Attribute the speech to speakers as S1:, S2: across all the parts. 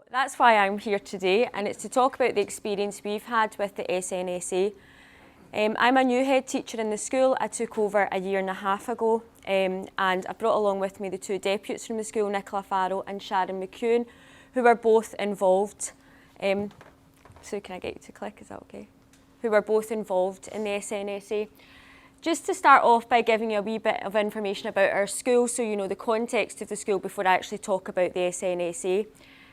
S1: So that's why I'm here today, and it's to talk about the experience we've had with the SNSA. I'm a new head teacher in the school. I took over a year and a half ago, and I brought along with me the two deputies from the school, Nicola Farrell and Sharon McEwen, who were both involved. So can I get you to click, is that okay? Who were both involved in the SNSA. Just to start off by giving you a wee bit of information about our school, so you know the context of the school before I actually talk about the SNSA.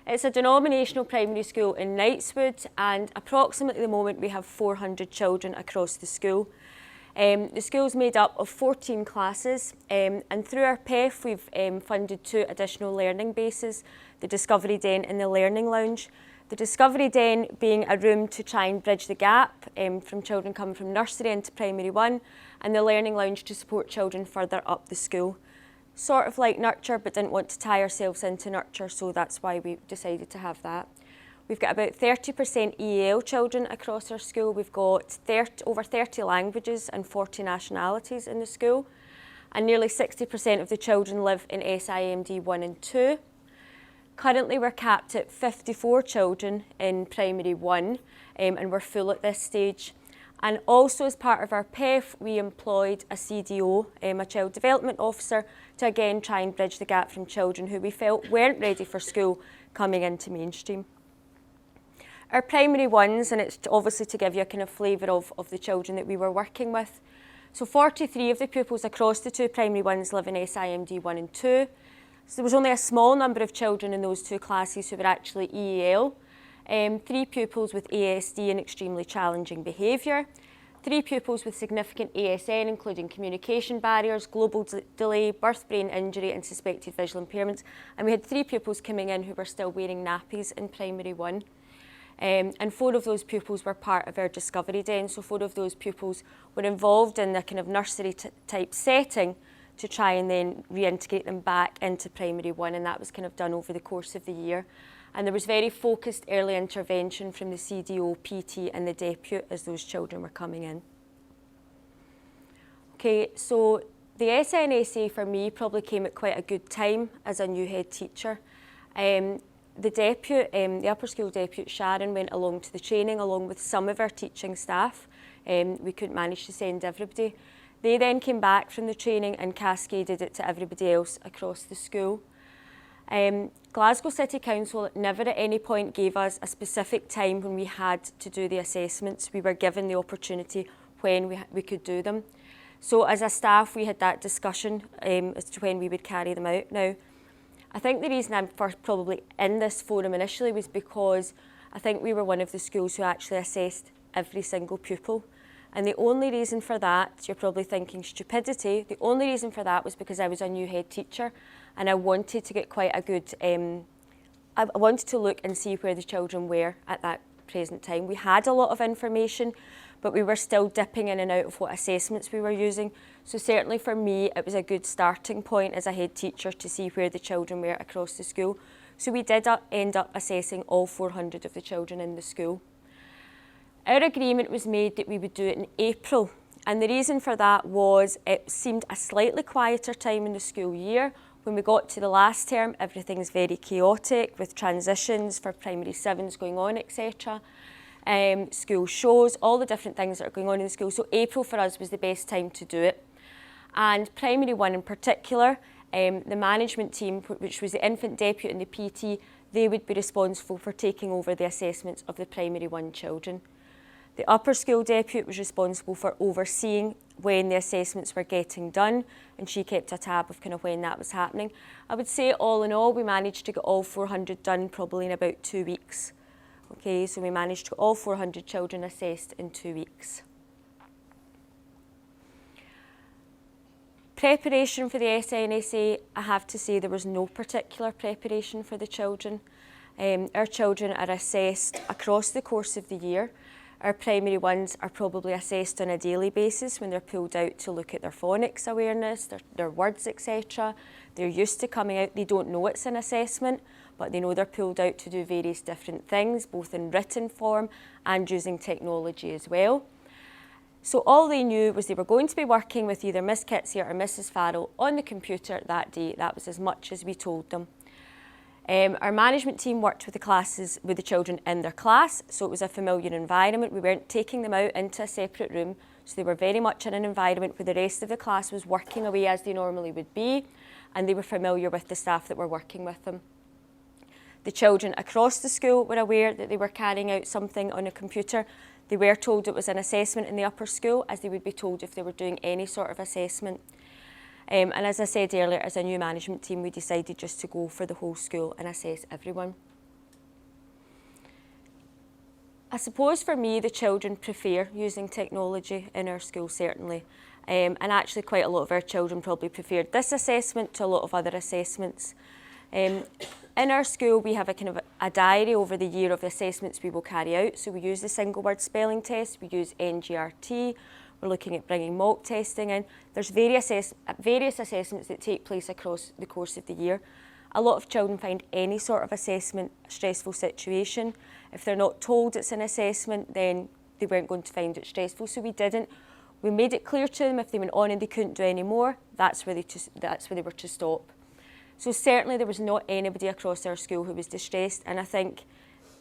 S1: It's a denominational primary school in Knightswood, and approximately at the moment we have 400 children across the school. The school's made up of 14 classes, and through our PEF we've funded 2 additional learning bases, the Discovery Den and the Learning Lounge. The Discovery Den being a room to try and bridge the gap from children coming from nursery into primary 1, and the Learning Lounge to support children further up the school. Sort of like Nurture, but didn't want to tie ourselves into Nurture, so that's why we decided to have that. We've got about 30% EAL children across our school. We've got over 30 languages and 40 nationalities in the school, and nearly 60% of the children live in SIMD 1 and 2. Currently we're capped at 54 children in primary 1, and we're full at this stage. And also as part of our PEF, we employed a CDO, a Child Development Officer, to again try and bridge the gap from children who we felt weren't ready for school coming into mainstream. Our primary 1s, and it's obviously to give you a kind of flavour of the children that we were working with. So 43 of the pupils across the 2 primary 1s live in SIMD 1 and 2. So there was only a small number of children in those 2 classes who were actually EAL. 3 pupils with ASD and extremely challenging behaviour, 3 pupils with significant ASN including communication barriers, global delay, birth brain injury and suspected visual impairments, and we had 3 pupils coming in who were still wearing nappies in primary 1. And 4 of those pupils were part of our Discovery Den, so 4 of those pupils were involved in the kind of nursery type setting to try and then reintegrate them back into primary 1, and that was kind of done over the course of the year. And there was very focused early intervention from the CDO, PT and the deputy as those children were coming in. Okay, so the SNSA for me probably came at quite a good time as a new head teacher. The deputy, the upper school deputy, Sharon, went along to the training along with some of our teaching staff. We couldn't manage to send everybody. They then came back from the training and cascaded it to everybody else across the school. Glasgow City Council never at any point gave us a specific time when we had to do the assessments. We were given the opportunity when we could do them. So as a staff we had that discussion as to when we would carry them out. Now, I think the reason I'm first probably in this forum initially was because I think we were one of the schools who actually assessed every single pupil. And the only reason for that, you're probably thinking stupidity, the only reason for that was because I was a new head teacher and I wanted to get quite a good, I wanted to look and see where the children were at that present time. We had a lot of information, but we were still dipping in and out of what assessments we were using. So certainly for me, it was a good starting point as a head teacher to see where the children were across the school. So we did end up assessing all 400 of the children in the school. Our agreement was made that we would do it in April, and the reason for that was it seemed a slightly quieter time in the school year. When we got to the last term, everything's very chaotic with transitions for primary 7s going on, etc. School shows, all the different things that are going on in the school. So April for us was the best time to do it. And primary 1 in particular, the management team, which was the infant deputy and the PT, they would be responsible for taking over the assessments of the primary 1 children. The upper school deputy was responsible for overseeing when the assessments were getting done, and she kept a tab of kind of when that was happening. I would say all in all, we managed to get all 400 done probably in about 2 weeks. Okay, so we managed to get all 400 children assessed in 2 weeks. Preparation for the SNSA, I have to say there was no particular preparation for the children. Our children are assessed across the course of the year. Our primary 1s are probably assessed on a daily basis when they're pulled out to look at their phonics awareness, their words, etc. They're used to coming out, they don't know it's an assessment, but they know they're pulled out to do various different things, both in written form and using technology as well. So all they knew was they were going to be working with either Miss Kitsia or Mrs Farrell on the computer that day. That was as much as we told them. Our management team worked with the children in their class, so it was a familiar environment. We weren't taking them out into a separate room, so they were very much in an environment where the rest of the class was working away as they normally would be, and they were familiar with the staff that were working with them. The children across the school were aware that they were carrying out something on a computer. They were told it was an assessment in the upper school, as they would be told if they were doing any sort of assessment. And as I said earlier, as a new management team, we decided just to go for the whole school and assess everyone. I suppose for me, the children prefer using technology in our school, certainly. And actually quite a lot of our children probably preferred this assessment to a lot of other assessments. In our school, we have a diary over the year of the assessments we will carry out. So we use the single word spelling test, we use NGRT, we're looking at bringing mock testing in. There's various assessments that take place across the course of the year. A lot of children find any sort of assessment a stressful situation. If they're not told it's an assessment, then they weren't going to find it stressful, so we didn't. We made it clear to them if they went on and they couldn't do any more, that's where they were to stop. So certainly there was not anybody across our school who was distressed, and I think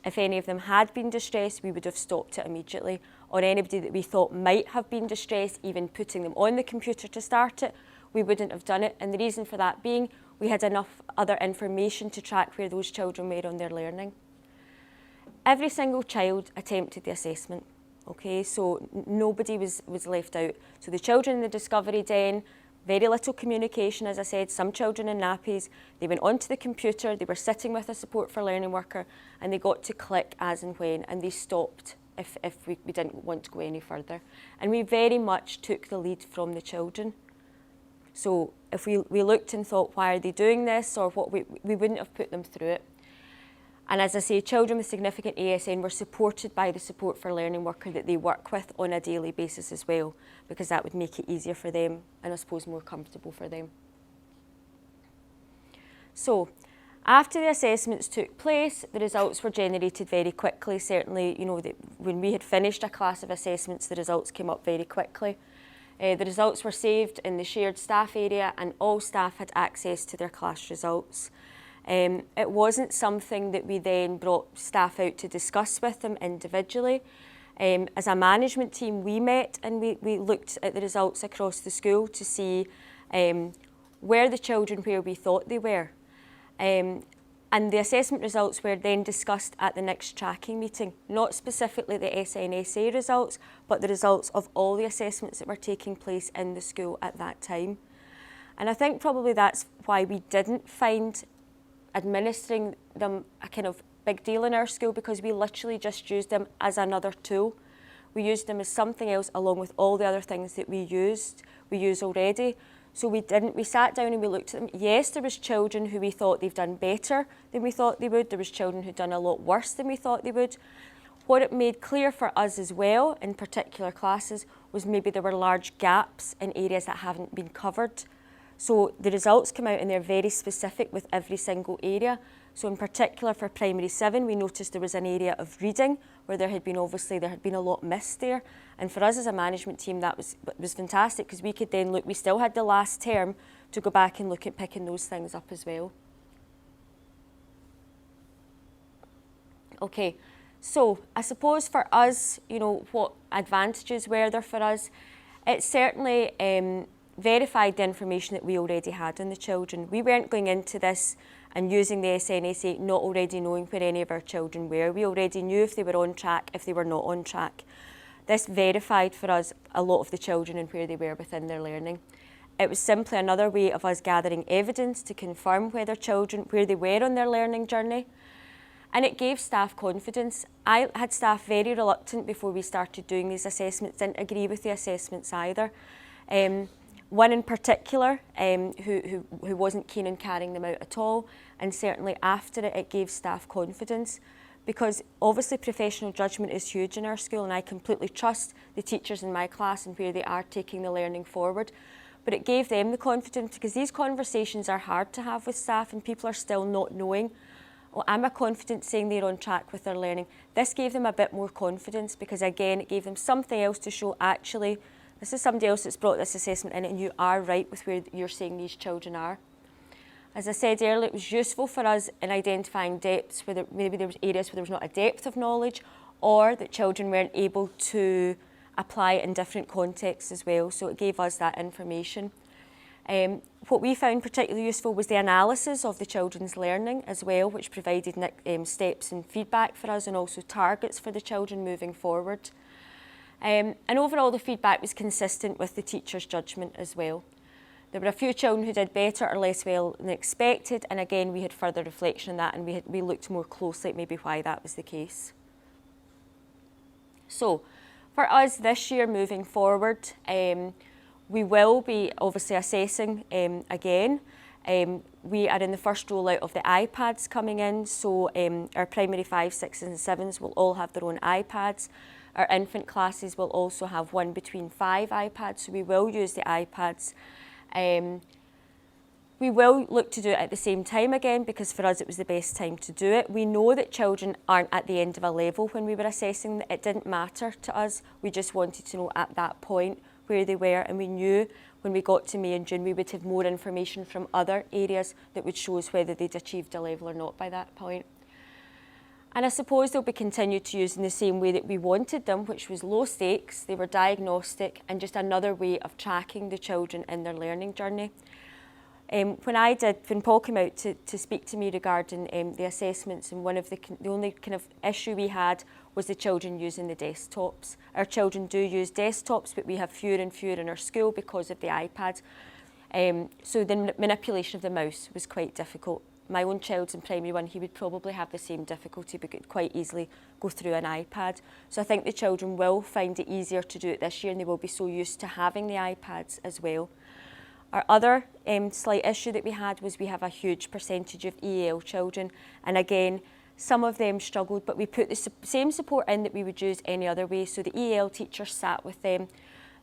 S1: if any of them had been distressed, we would have stopped it immediately. Or anybody that we thought might have been distressed, even putting them on the computer to start it, we wouldn't have done it. And the reason for that being, we had enough other information to track where those children were on their learning. Every single child attempted the assessment, okay? So nobody was left out. So the children in the Discovery Den, very little communication, as I said, some children in nappies, they went onto the computer, they were sitting with a support for learning worker, and they got to click as and when, and they stopped if we didn't want to go any further. And we very much took the lead from the children. So if we looked and thought, why are they doing this, or what, we wouldn't have put them through it. And as I say, children with significant ASN were supported by the support for learning worker that they work with on a daily basis as well, because that would make it easier for them and I suppose more comfortable for them. So after the assessments took place, the results were generated very quickly. Certainly, when we had finished a class of assessments, the results came up very quickly. The results were saved in the shared staff area and all staff had access to their class results. It wasn't something that we then brought staff out to discuss with them individually. As a management team, we met and we looked at the results across the school to see where the children where we thought they were. And the assessment results were then discussed at the next tracking meeting, not specifically the SNSA results, but the results of all the assessments that were taking place in the school at that time. And I think probably that's why we didn't find administering them a kind of big deal in our school, because we literally just used them as another tool. We used them as something else along with all the other things that we use already. So we sat down and we looked at them. Yes, there was children who we thought they've done better than we thought they would. There was children who'd done a lot worse than we thought they would. What it made clear for us as well, in particular classes, was maybe there were large gaps in areas that haven't been covered. So the results come out and they're very specific with every single area. So in particular for primary 7, we noticed there was an area of reading where there had been a lot missed there. And for us as a management team, that was fantastic, because we could then look, we still had the last term to go back and look at picking those things up as well. Okay, so I suppose for us, what advantages were there for us? It certainly verified the information that we already had on the children. We weren't going into this and using the SNSA not already knowing where any of our children were. We already knew if they were on track, if they were not on track. This verified for us a lot of the children and where they were within their learning. It was simply another way of us gathering evidence to confirm where they were on their learning journey. And it gave staff confidence. I had staff very reluctant before we started doing these assessments, didn't agree with the assessments either. One in particular who wasn't keen on carrying them out at all, and certainly after it, it gave staff confidence, because obviously professional judgment is huge in our school, and I completely trust the teachers in my class and where they are taking the learning forward. But it gave them the confidence, because these conversations are hard to have with staff and people are still not knowing, well, am I confident saying they're on track with their learning? This gave them a bit more confidence, because again, it gave them something else to show, actually, this is somebody else that's brought this assessment in and you are right with where you're saying these children are. As I said earlier, it was useful for us in identifying depths where maybe there was areas where there was not a depth of knowledge, or that children weren't able to apply it in different contexts as well, so it gave us that information. What we found particularly useful was the analysis of the children's learning as well, which provided steps and feedback for us, and also targets for the children moving forward. And overall the feedback was consistent with the teacher's judgment as well. There were a few children who did better or less well than expected, and again we had further reflection on that, and we looked more closely at maybe why that was the case. So for us this year moving forward, we will be obviously assessing again. We are in the first rollout of the iPads coming in, so our primary 5, 6 and 7s will all have their own iPads. Our infant classes will also have one between 5 iPads, so we will use the iPads. We will look to do it at the same time again, because for us it was the best time to do it. We know that children aren't at the end of a level when we were assessing. It didn't matter to us, we just wanted to know at that point where they were, and we knew when we got to May and June we would have more information from other areas that would show us whether they'd achieved a level or not by that point. And I suppose they'll be continued to use in the same way that we wanted them, which was low stakes, they were diagnostic, and just another way of tracking the children in their learning journey. When Paul came out to speak to me regarding the assessments, and the only kind of issue we had was the children using the desktops. Our children do use desktops, but we have fewer and fewer in our school because of the iPad. So the manipulation of the mouse was quite difficult. My own child's in primary 1, he would probably have the same difficulty, but could quite easily go through an iPad. So I think the children will find it easier to do it this year, and they will be so used to having the iPads as well. Our other slight issue that we had was we have a huge percentage of EAL children, and again, some of them struggled, but we put the same support in that we would use any other way. So the EAL teachers sat with them.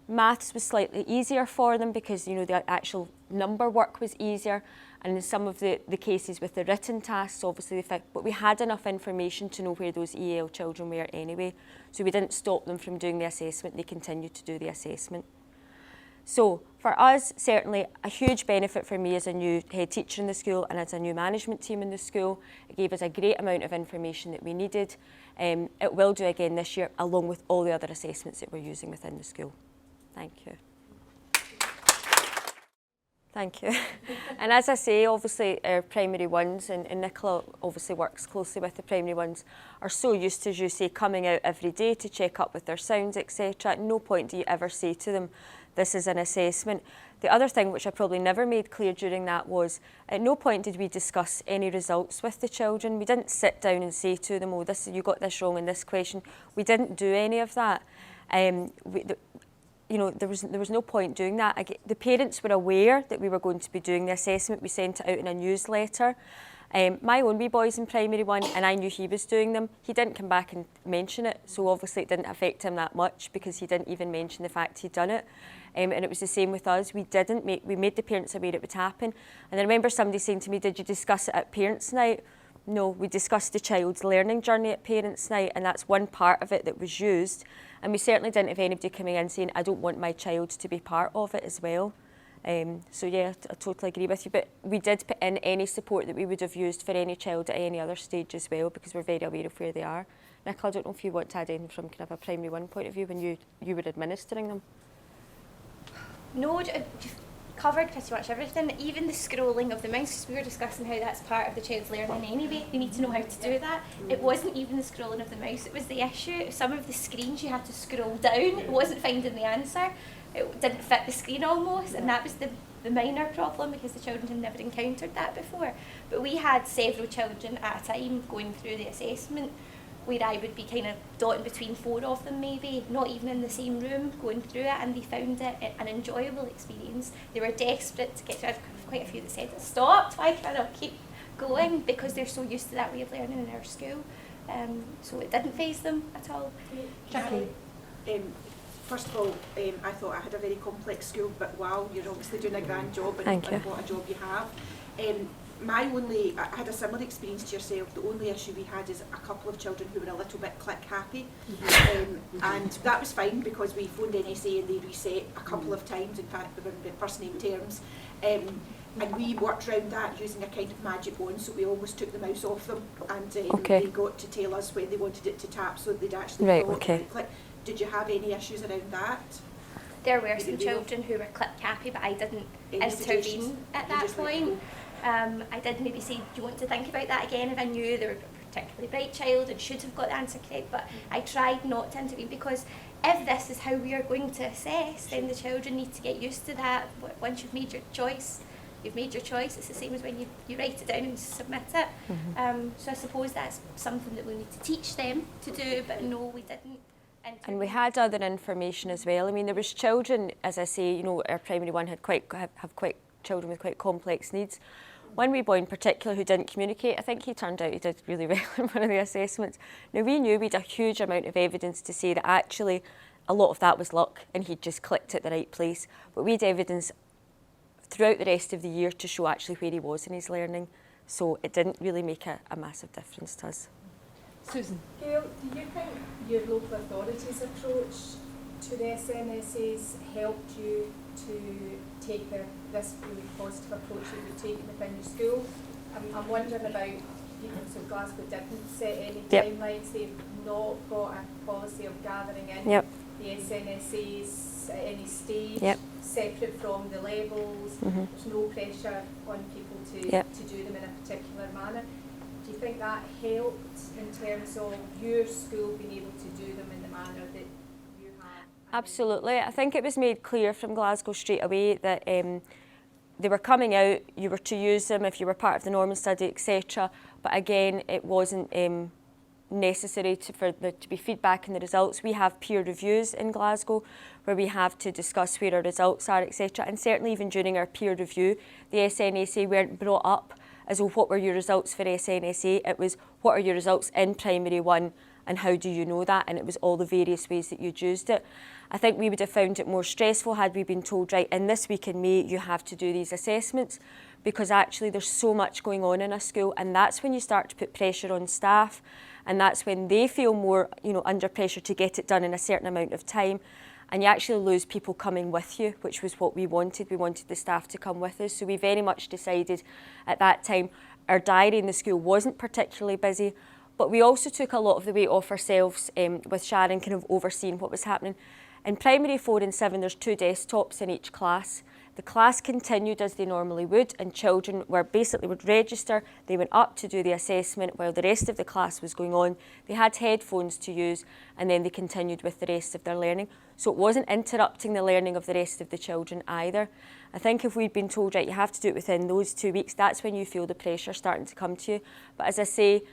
S1: Maths was slightly easier for them because the actual number work was easier, and in some of the cases with the written tasks, obviously, but we had enough information to know where those EAL children were anyway, so we didn't stop them from doing the assessment, they continued to do the assessment. So for us, certainly a huge benefit for me as a new head teacher in the school and as a new management team in the school. It gave us a great amount of information that we needed. It will do again this year, along with all the other assessments that we're using within the school. Thank you. Thank you. And as I say, obviously our primary 1s, and Nicola obviously works closely with the primary 1s, are so used to, as you say, coming out every day to check up with their sounds, etc. At no point do you ever say to them, this is an assessment. The other thing which I probably never made clear during that was, at no point did we discuss any results with the children. We didn't sit down and say to them, oh, you got this wrong in this question. We didn't do any of that. There was no point doing that. The parents were aware that we were going to be doing the assessment. We sent it out in a newsletter. My own wee boy's in primary 1, and I knew he was doing them. He didn't come back and mention it, so obviously it didn't affect him that much because he didn't even mention the fact he'd done it. And it was the same with us. We made the parents aware it would happen. And I remember somebody saying to me, did you discuss it at parents' night? No, we discussed the child's learning journey at parents' night, and that's one part of it that was used. And we certainly didn't have anybody coming in saying, I don't want my child to be part of it as well. So yeah, I totally agree with you. But we did put in any support that we would have used for any child at any other stage as well, because we're very aware of where they are. Nicola, I don't know if you want to add anything from kind of a primary 1 point of view when you were administering them.
S2: No, you've covered pretty much everything, even the scrolling of the mouse, because we were discussing how that's part of the child's learning anyway. They need to know how to do that. It wasn't even the scrolling of the mouse, it was the issue. Some of the screens you had to scroll down, it wasn't finding the answer. It didn't fit the screen almost, and that was the minor problem because the children had never encountered that before. But we had several children at a time going through the assessment, where I would be kind of dotting between 4 of them maybe, not even in the same room, going through it, and they found it an enjoyable experience. They were desperate to get to it. Quite a few that said, stop, why can't I keep going? Because they're so used to that way of learning in our school. So it didn't faze them at all.
S3: Jackie? First of all, I thought I had a very complex school, but wow, you're obviously doing a grand job, and what a job you have. I had a similar experience to yourself. The only issue we had is a couple of children who were a little bit click happy, and that was fine because we phoned NSA and they reset a couple of times. In fact, we were in first name terms. And we worked around that using a kind of magic wand, so we almost took the mouse off them, and
S1: Okay.
S3: they got to tell us when they wanted it to tap, so they'd actually
S1: Right,
S3: follow
S1: okay.
S3: the click. Did you have any issues around that?
S2: There were some children who were click happy, but I didn't intervene at that point. I did maybe say, do you want to think about that again, if I knew they were a particularly bright child and should have got the answer correct, but I tried not to intervene, because if this is how we are going to assess, then the children need to get used to that. Once you've made your choice, you've made your choice. It's the same as when you write it down and submit it. So I suppose that's something that we need to teach them to do, but no, we didn't.
S1: And we had other information as well. I mean, there was children, as I say, you know, our primary one had have quite children with quite complex needs. One wee boy in particular who didn't communicate, I think he turned out he did really well in one of the assessments. Now, we knew we had a huge amount of evidence to say that actually a lot of that was luck and he'd just clicked at the right place. But we had evidence throughout the rest of the year to show actually where he was in his learning. So it didn't really make a massive difference to us.
S4: Susan.
S5: Gayle, do you think your local authorities' approach to the SNSAs helped you to take this really positive approach that you've taken within your school? I'm wondering about, you know, so Glasgow didn't set any timelines, they've not got a policy of gathering in the SNSAs at any stage, separate from the levels, there's no pressure on people to do them in a particular manner. Do you think that helped in terms of your school being able to do them in the manner that you have?
S1: Absolutely. I think it was made clear from Glasgow straight away that they were coming out, you were to use them if you were part of the Norman study, etc. But again, it wasn't necessary for there to be feedback in the results. We have peer reviews in Glasgow where we have to discuss where our results are, etc. And certainly even during our peer review, the SNSA weren't brought up as well, what were your results for SNSA? It was, what are your results in primary one and how do you know that? And it was all the various ways that you'd used it. I think we would have found it more stressful had we been told, right, in this week in May you have to do these assessments, because actually there's so much going on in a school, and that's when you start to put pressure on staff, and that's when they feel more, you know, under pressure to get it done in a certain amount of time. And you actually lose people coming with you, which was what we wanted. We wanted the staff to come with us. So we very much decided at that time, our diary in the school wasn't particularly busy, but we also took a lot of the weight off ourselves with Sharon kind of overseeing what was happening. In primary 4 and 7, there's 2 desktops in each class. The class continued as they normally would, and children would register, they went up to do the assessment while the rest of the class was going on. They had headphones to use, and then they continued with the rest of their learning. So it wasn't interrupting the learning of the rest of the children either. I think if we'd been told, right, you have to do it within those 2 weeks, that's when you feel the pressure starting to come to you. But as I say,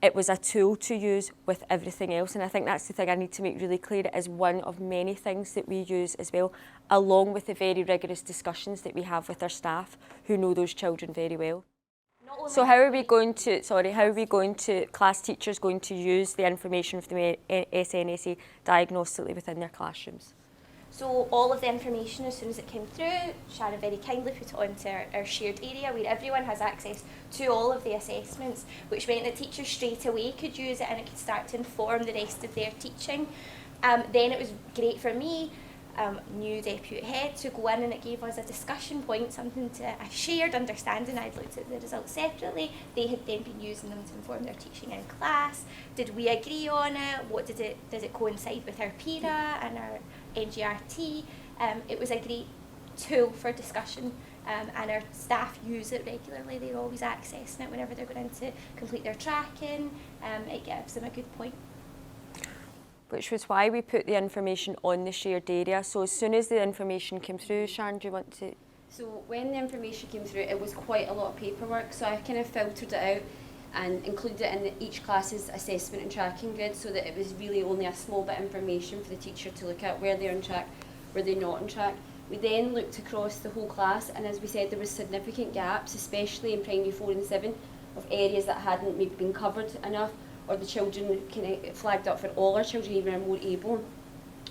S1: it was a tool to use with everything else, and I think that's the thing I need to make really clear. It is one of many things that we use as well, along with the very rigorous discussions that we have with our staff who know those children very well. So how are we going to, class teachers going to use the information from the SNSA diagnostically within their classrooms?
S2: So all of the information, as soon as it came through, Sharon very kindly put it onto our shared area where everyone has access to all of the assessments, which meant that teachers straight away could use it and it could start to inform the rest of their teaching. Then it was great for me, new deputy head, to go in, and it gave us a discussion point, something to a shared understanding. I'd looked at the results separately. They had then been using them to inform their teaching in class. Did we agree on it? Does it coincide with our PIRA and our NGRT? It was a great tool for discussion, and our staff use it regularly. They're always accessing it whenever they're going to complete their tracking. It gives them a good point.
S1: Which was why we put the information on the shared area. So as soon as the information came through, Sharon, do you want to?
S4: So when the information came through, it was quite a lot of paperwork, so I kind of filtered it out and included it in each class's assessment and tracking grid, so that it was really only a small bit of information for the teacher to look at, where they're on track, where they're not on track. We then looked across the whole class, and as we said, there was significant gaps, especially in primary 4 and 7, of areas that hadn't maybe been covered enough, or the children kind of flagged up for all our children even are more able.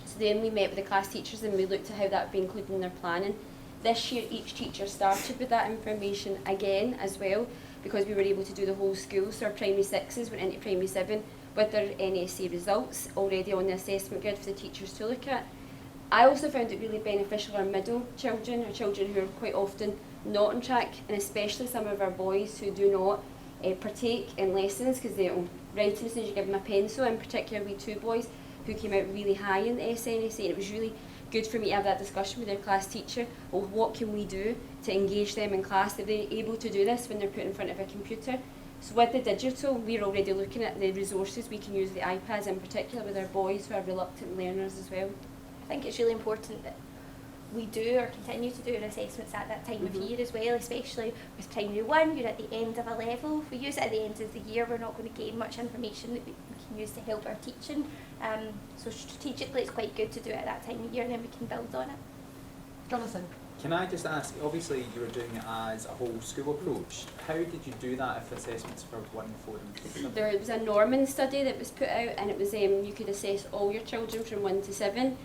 S4: So then we met with the class teachers and we looked at how that would be included in their planning. This year each teacher started with that information again as well, because we were able to do the whole school. So our primary 6s went into primary 7 with their NSA results already on the assessment grid for the teachers to look at. I also found it really beneficial for our middle children, or children who are quite often not on track, and especially some of our boys who do not partake in lessons because they don't write as soon as you give them a pencil. In particular, we 2 boys who came out really high in the SNSA, and it was really good for me to have that discussion with their class teacher of what can we do to engage them in class. Are they able to do this when they're put in front of a computer? So with the digital, we're already looking at the resources we can use, the iPads in particular, with our boys who are reluctant learners as well.
S2: I think it's really important that we do or continue to do our assessments at that time of year as well, especially with primary 1, you're at the end of a level. If we use it at the end of the year, we're not going to gain much information that we can use to help our teaching. So strategically it's quite good to do it at that time of year, and then we can build on it.
S6: Jonathan?
S7: Can I just ask, obviously you were doing it as a whole school approach. How did you do that if assessments for 1, 4 and 7?
S4: There was a Norman study that was put out, and it was you could assess all your children from 1 to 7.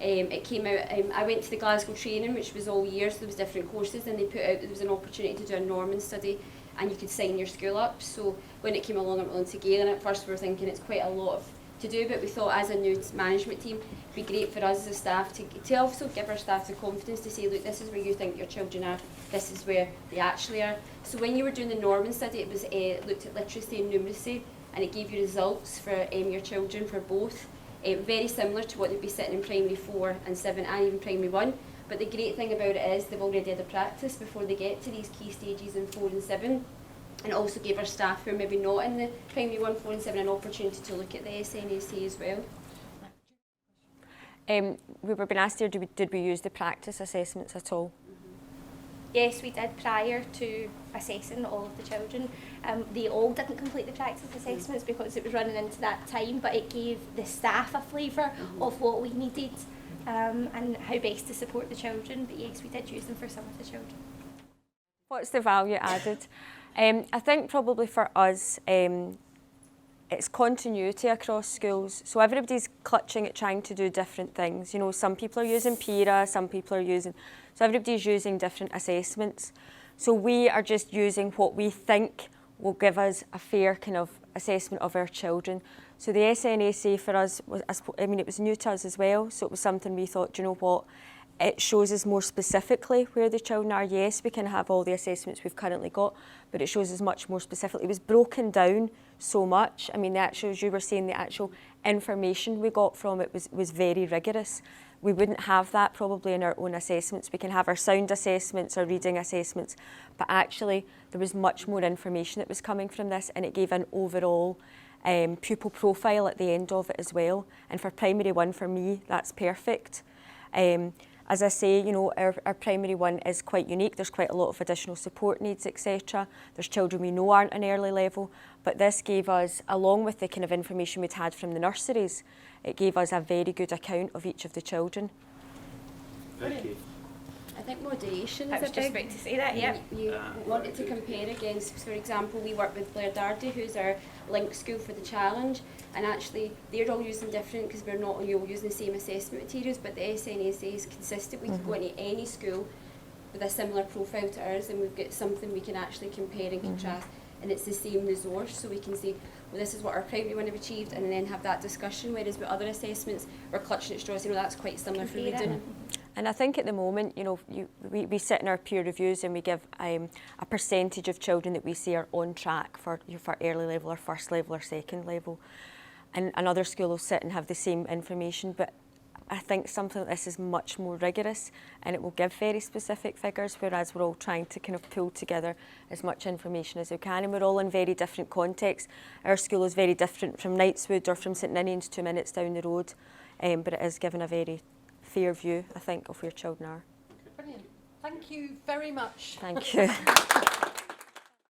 S4: It came out, I went to the Glasgow training, which was all year, so there was different courses, and they put out there was an opportunity to do a Norman study, and you could sign your school up. So when it came along, I went on to Gayle, and at first we were thinking it's quite a lot to do, but we thought as a new management team, it'd be great for us as a staff to also give our staff the confidence to say, look, this is where you think your children are, this is where they actually are. So when you were doing the Norman study, it was looked at literacy and numeracy, and it gave you results for your children for both. Very similar to what they'd be sitting in primary 4 and 7 and even primary 1. But the great thing about it is they've already had the practice before they get to these key stages in 4 and 7. And it also gave our staff who are maybe not in the primary 1, 4 and 7 an opportunity to look at the SNSA as well.
S1: We were being asked here, did we use the practice assessments at all?
S2: Yes, we did prior to assessing all of the children. They all didn't complete the practice assessments because it was running into that time, but it gave the staff a flavour of what we needed and how best to support the children. But yes, we did use them for some of the children.
S1: What's the value added? I think probably for us, it's continuity across schools. So everybody's clutching at trying to do different things. You know, some people are using PIRA, some people are using... So everybody's using different assessments. So we are just using what we think will give us a fair kind of assessment of our children. So the SNSA for us, it was new to us as well. So it was something we thought, do you know what? It shows us more specifically where the children are. Yes, we can have all the assessments we've currently got, but it shows us much more specifically. It was broken down so much. I mean, the actual, as you were saying, the actual information we got from it was very rigorous. We wouldn't have that probably in our own assessments. We can have our sound assessments, our reading assessments, but actually there was much more information that was coming from this, and it gave an overall pupil profile at the end of it as well. And for primary 1, for me, that's perfect. As I say, you know, our primary 1 is quite unique. There's quite a lot of additional support needs, etc. There's children we know aren't an early level, but this gave us, along with the kind of information we'd had from the nurseries, it gave us a very good account of each of the children.
S7: Thank you.
S4: I think moderation
S2: I
S4: is
S2: was
S4: a
S2: just
S4: big...
S2: about to say that, yeah.
S4: You wanted to compare against, for example, we work with Blair Dardy, who's our link school for the challenge, and actually they're all using different, because we're not all using the same assessment materials, but the SNSA is consistent. We can go into any school with a similar profile to ours, and we've got something we can actually compare and contrast, and it's the same resource, so we can say, well, this is what our primary 1 have achieved, and then have that discussion, whereas with other assessments, we're clutching at straws, you know, that's quite similar for reading.
S1: And I think at the moment, you know, we sit in our peer reviews and we give a percentage of children that we see are on track for early level or first level or second level. And another school will sit and have the same information, but I think something like this is much more rigorous and it will give very specific figures, whereas we're all trying to kind of pull together as much information as we can, and we're all in very different contexts. Our school is very different from Knightswood or from St Ninian's 2 minutes down the road, but it is given a very fair view, I think, of where children are.
S6: Brilliant. Thank you very much.
S1: Thank you.